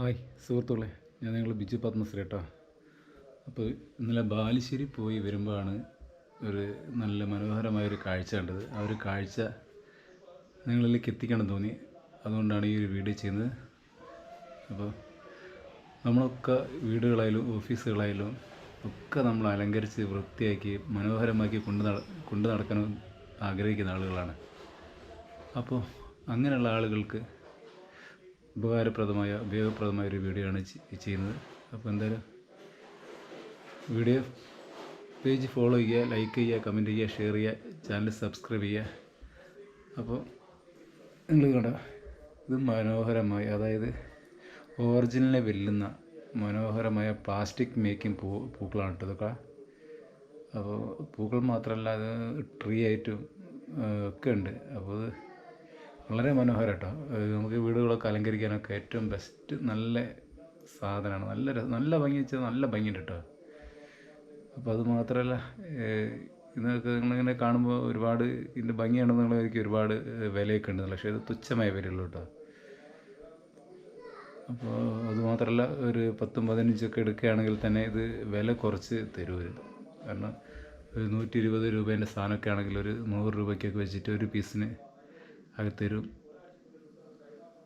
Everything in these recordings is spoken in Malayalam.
ഹായ് സുഹൃത്തുക്കളെ, ഞാൻ നിങ്ങൾ ബിജു പത്മശ്രീ കേട്ടോ. അപ്പോൾ ഇന്നലെ ബാലുശ്ശേരി പോയി വരുമ്പോഴാണ് ഒരു നല്ല മനോഹരമായൊരു കാഴ്ച കണ്ടത്. ആ ഒരു കാഴ്ച നിങ്ങളിലേക്ക് എത്തിക്കണം തോന്നി. അതുകൊണ്ടാണ് ഈ ഒരു വീഡിയോ ചെയ്യുന്നത്. അപ്പോൾ നമ്മളൊക്കെ വീടുകളായാലും ഓഫീസുകളായാലും ഒക്കെ നമ്മൾ അലങ്കരിച്ച് വൃത്തിയാക്കി മനോഹരമാക്കി കൊണ്ട് നടക്കാൻ ആഗ്രഹിക്കുന്ന ആളുകളാണ്. അപ്പോൾ അങ്ങനെയുള്ള ആളുകൾക്ക് ഉപയോഗപ്രദമായ ഒരു വീഡിയോ ആണ് ചെയ്യുന്നത്. അപ്പോൾ എന്തായാലും വീഡിയോ പേജ് ഫോളോ ചെയ്യുക, ലൈക്ക് ചെയ്യുക, കമൻറ്റ് ചെയ്യുക, ഷെയർ ചെയ്യുക, ചാനൽ സബ്സ്ക്രൈബ് ചെയ്യുക. അപ്പോൾ നിങ്ങൾ കണ്ട ഇത് മനോഹരമായി, അതായത് ഒറിജിനലിനെ വെല്ലുന്ന മനോഹരമായ പ്ലാസ്റ്റിക് മേക്കിംഗ് പൂക്കളാണ് കേട്ടോ ഇതൊക്കെ. അപ്പോൾ പൂക്കൾ മാത്രമല്ല, അത് ട്രീ ആയിട്ടും ഒക്കെ ഉണ്ട്. അപ്പോൾ അത് വളരെ മനോഹരം കേട്ടോ. നമുക്ക് വീടുകളൊക്കെ അലങ്കരിക്കാനൊക്കെ ഏറ്റവും ബെസ്റ്റ് നല്ല സാധനമാണ്. നല്ല ഭംഗി വെച്ചാൽ നല്ല ഭംഗിയുണ്ട് കേട്ടോ. അപ്പോൾ അത് മാത്രമല്ല, ഇതൊക്കെ നിങ്ങളിങ്ങനെ കാണുമ്പോൾ ഒരുപാട് ഇതിൻ്റെ ഭംഗിയാണെന്ന് നിങ്ങളായിരിക്കും ഒരുപാട് വിലയൊക്കെ ഉണ്ടെന്നില്ല, പക്ഷേ ഇത് തുച്ഛമായ വിലയുള്ളൂ കേട്ടോ. അപ്പോൾ അതുമാത്രമല്ല, ഒരു 10-15 എടുക്കുകയാണെങ്കിൽ തന്നെ ഇത് വില കുറച്ച് തരും. കാരണം ഒരു 120 രൂപേൻ്റെ സാധനമൊക്കെ ആണെങ്കിൽ ഒരു 100 രൂപയ്ക്കൊക്കെ വെച്ചിട്ട് ഒരു പീസിന് അത് തരും.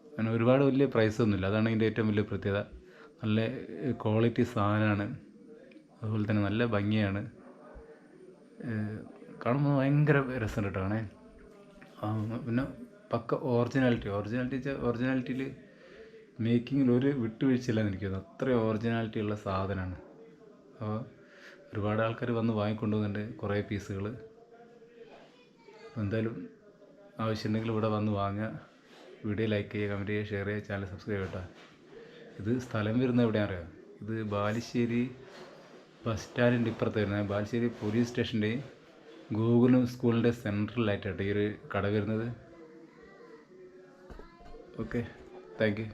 അങ്ങനെ ഒരുപാട് വലിയ പ്രൈസൊന്നുമില്ല, അതാണ് ഇതിൻ്റെ ഏറ്റവും വലിയ പ്രത്യേകത. നല്ല ക്വാളിറ്റി സാധനമാണ്, അതുപോലെ തന്നെ നല്ല ഭംഗിയാണ്. കാണുമ്പോൾ ഭയങ്കര രസം കേട്ടാണേ. പിന്നെ പക്ക ഒറിജിനാലിറ്റിയിൽ മേക്കിങ്ങിൽ ഒരു വിട്ടുവീഴ്ചയില്ലെന്ന് എനിക്ക് തോന്നുന്നു. അത്രയും ഒറിജിനാലിറ്റി ഉള്ള സാധനമാണ്. അപ്പോൾ ഒരുപാട് ആൾക്കാർ വന്ന് വാങ്ങിക്കൊണ്ടുപോകുന്നുണ്ട് കുറേ പീസുകൾ. എന്തായാലും ആവശ്യമുണ്ടെങ്കിൽ ഇവിടെ വന്ന് വാങ്ങുക. വീഡിയോ ലൈക്ക് ചെയ്യുക, കമൻറ്റ് ചെയ്യുക, ഷെയർ ചെയ്യുക, ചാനൽ സബ്സ്ക്രൈബ് ചെയ്യട്ടോ. ഇത് സ്ഥലം വരുന്നത് എവിടെയാണെന്ന് അറിയാം. ഇത് ബാലുശ്ശേരി ബസ് സ്റ്റാൻഡിൻ്റെ ഇപ്പുറത്ത് വരുന്നത്, ബാലുശ്ശേരി പോലീസ് സ്റ്റേഷൻ്റെയും ഗോകുലം സ്കൂളിൻ്റെ സെൻട്രലായിട്ടാണ് ഈ ഒരു കട വരുന്നത്. Okay, thank you.